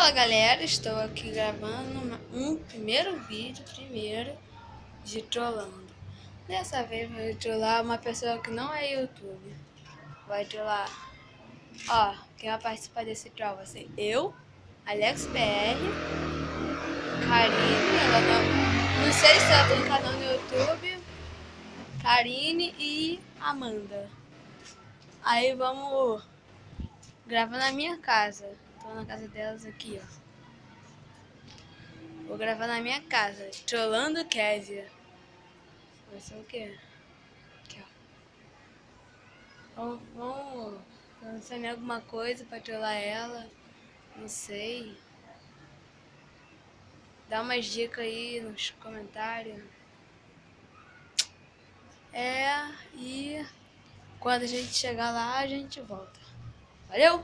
Fala galera, estou aqui gravando um primeiro vídeo de trollando. Dessa vez vou trollar uma pessoa que não é YouTube. Vai trollar, ó, quem vai participar desse troll vai ser eu, AlexBR, Karine, ela não sei se ela tem canal no YouTube, Karine e Amanda. Aí vamos gravar na minha casa. Tô na casa delas aqui, ó. Vou gravar na minha casa, trollando Kézia. Vai ser o quê? Aqui, ó. Vamos pensar em alguma coisa pra trollar ela. Não sei. Dá umas dicas aí nos comentários. E quando a gente chegar lá, a gente volta. Valeu!